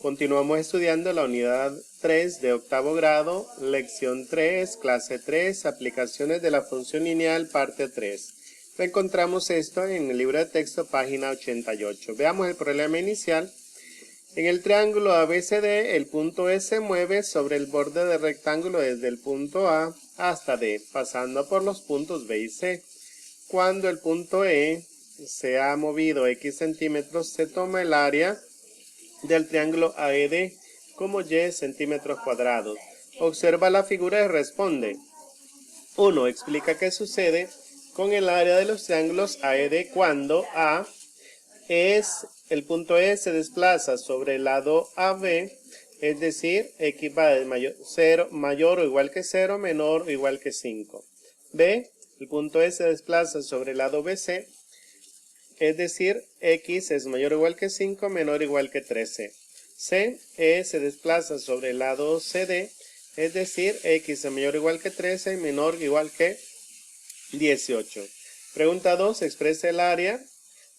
Continuamos estudiando la unidad 3 de octavo grado, lección 3, clase 3, aplicaciones de la función lineal, parte 3. Encontramos esto en el libro de texto, página 88. Veamos el problema inicial. En el triángulo ABCD, el punto E se mueve sobre el borde del rectángulo desde el punto A hasta D, pasando por los puntos B y C. Cuando el punto E se ha movido X centímetros, se toma el área del triángulo AED como Y centímetros cuadrados. Observa la figura y responde. 1. Explica qué sucede con el área de los triángulos AED cuando A es el punto E se desplaza sobre el lado AB, es decir, X va de mayor o igual que 0, menor o igual que 5. B, el punto E se desplaza sobre el lado BC, es decir, X es mayor o igual que 5, menor o igual que 13. C, E se desplaza sobre el lado CD, es decir, X es mayor o igual que 13, menor o igual que 18. Pregunta 2, expresa el área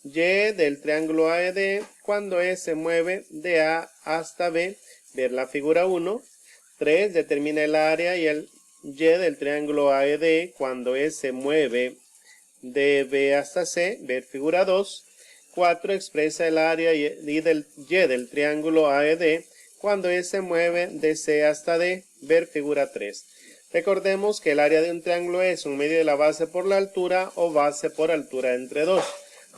Y del triángulo AED cuando E se mueve de A hasta B, ver la figura 1. 3. Determina el área y el Y del triángulo AED cuando E se mueve de B hasta C, ver figura 2. 4. Expresa el área y del triángulo AED cuando E se mueve de C hasta D, ver figura 3. Recordemos que el área de un triángulo es un medio de la base por la altura o base por altura entre dos.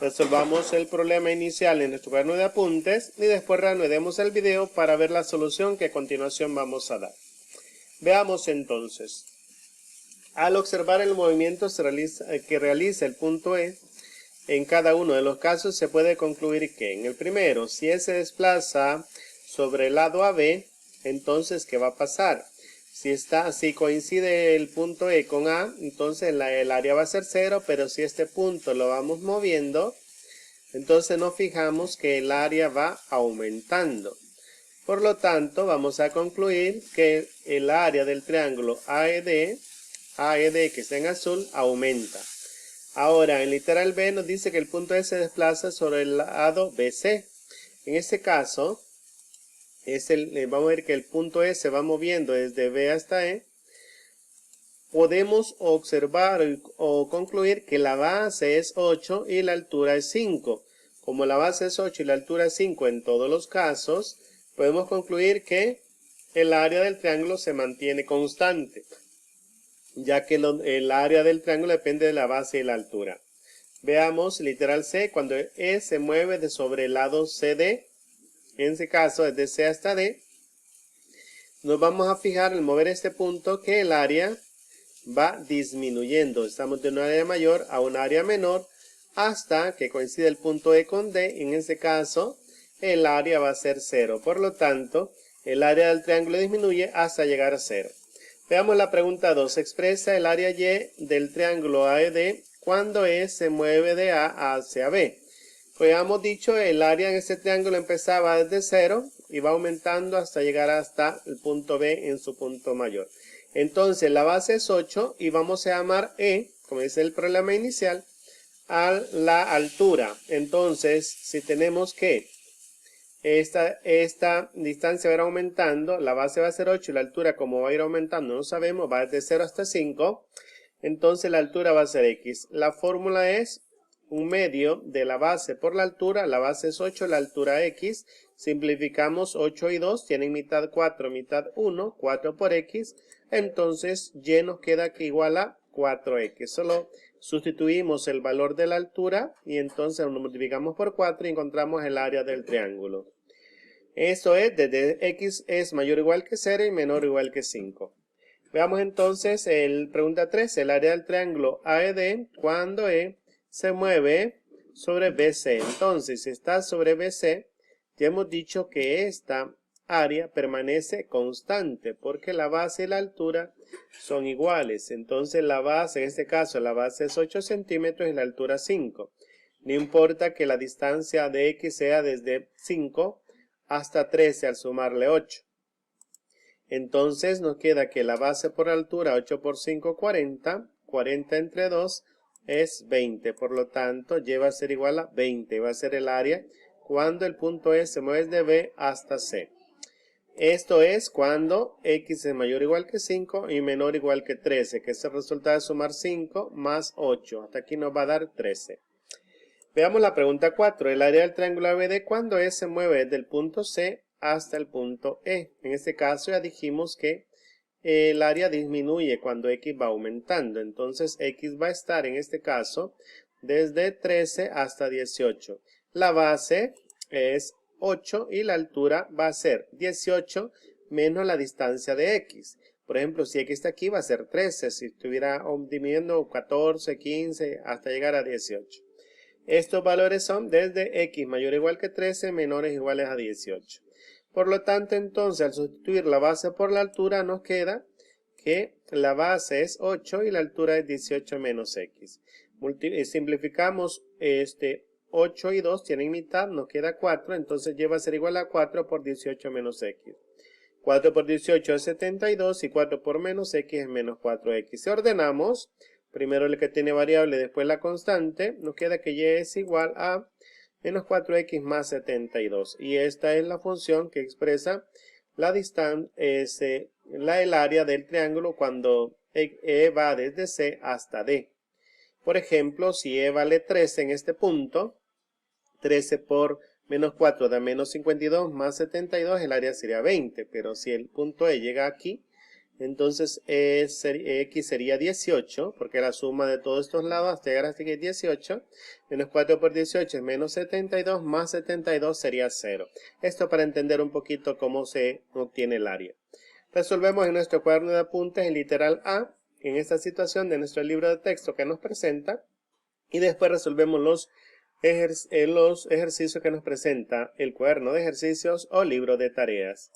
Resolvamos el problema inicial en nuestro cuaderno de apuntes y después reanudemos el video para ver la solución que a continuación vamos a dar. Veamos entonces. Al observar el movimiento que realiza el punto E, en cada uno de los casos se puede concluir que en el primero, si E se desplaza sobre el lado AB, entonces ¿qué va a pasar? Si coincide el punto E con A, entonces el área va a ser 0, pero si este punto lo vamos moviendo, entonces nos fijamos que el área va aumentando. Por lo tanto, vamos a concluir que el área del triángulo AED que está en azul, aumenta. Ahora, en literal B nos dice que el punto E se desplaza sobre el lado BC. En este caso, vamos a ver que el punto E se va moviendo desde B hasta E. Podemos observar o concluir que la base es 8 y la altura es 5. Como la base es 8 y la altura es 5 en todos los casos, podemos concluir que el área del triángulo se mantiene constante, ya que el área del triángulo depende de la base y la altura. Veamos literal C, cuando E se mueve de sobre el lado CD, en ese caso es de C hasta D, nos vamos a fijar al mover este punto que el área va disminuyendo. Estamos de un área mayor a un área menor hasta que coincide el punto E con D. En ese caso, el área va a ser 0. Por lo tanto, el área del triángulo disminuye hasta llegar a 0. Veamos la pregunta 2. Expresa el área Y del triángulo AED cuando E se mueve de A hacia B. Pues hemos dicho, el área en este triángulo empezaba desde 0 y va aumentando hasta llegar hasta el punto B en su punto mayor. Entonces la base es 8 y vamos a llamar E, como dice el problema inicial, a la altura. Entonces, si tenemos que esta distancia va a ir aumentando, la base va a ser 8 y la altura, como va a ir aumentando, no sabemos, va desde 0 hasta 5, entonces la altura va a ser X. La fórmula es un medio de la base por la altura, la base es 8, la altura X, simplificamos 8 y 2, tienen mitad 4, mitad 1, 4 por X, entonces Y nos queda aquí igual a 4X. Solo sustituimos el valor de la altura y entonces lo multiplicamos por 4 y encontramos el área del triángulo. Esto es, desde X es mayor o igual que 0 y menor o igual que 5. Veamos entonces pregunta 3, el área del triángulo AED cuando E se mueve sobre BC. Entonces, si está sobre BC, ya hemos dicho que esta área permanece constante porque la base y la altura son iguales. Entonces la base, en este caso la base es 8 centímetros y la altura 5. No importa que la distancia de X sea desde 5 hasta 13 al sumarle 8. Entonces nos queda que la base por altura 8 por 5, 40. 40 entre 2 es 20. Por lo tanto, Y va a ser igual a 20. Va a ser el área cuando el punto E se mueve desde B hasta C. Esto es cuando x es mayor o igual que 5 y menor o igual que 13, que es el resultado de sumar 5 más 8. Hasta aquí nos va a dar 13. Veamos la pregunta 4. El área del triángulo ABD cuando E se mueve desde el punto C hasta el punto E. En este caso ya dijimos que el área disminuye cuando X va aumentando. Entonces X va a estar en este caso desde 13 hasta 18. La base es 8 y la altura va a ser 18 menos la distancia de X. Por ejemplo, si X está aquí va a ser 13, si estuviera disminuyendo 14, 15 hasta llegar a 18. Estos valores son desde X mayor o igual que 13 menores o iguales a 18. Por lo tanto, entonces, al sustituir la base por la altura, nos queda que la base es 8 y la altura es 18 menos X. Simplificamos 8 y 2 tienen mitad, nos queda 4, entonces lleva a ser igual a 4 por 18 menos X. 4 por 18 es 72 y 4 por menos X es menos 4X. Si ordenamos, primero el que tiene variable, después la constante, nos queda que Y es igual a menos 4X más 72. Y esta es la función que expresa la distancia, el área del triángulo cuando E va desde C hasta D. Por ejemplo, si E vale 13 en este punto, 13 por menos 4 da menos 52 más 72, el área sería 20. Pero si el punto E llega aquí, entonces X sería 18, porque la suma de todos estos lados hasta llegar hasta aquí es 18. Menos 4 por 18 es menos 72, más 72 sería 0. Esto para entender un poquito cómo se obtiene el área. Resolvemos en nuestro cuaderno de apuntes el literal A, en esta situación de nuestro libro de texto que nos presenta. Y después resolvemos los ejercicios que nos presenta el cuaderno de ejercicios o libro de tareas.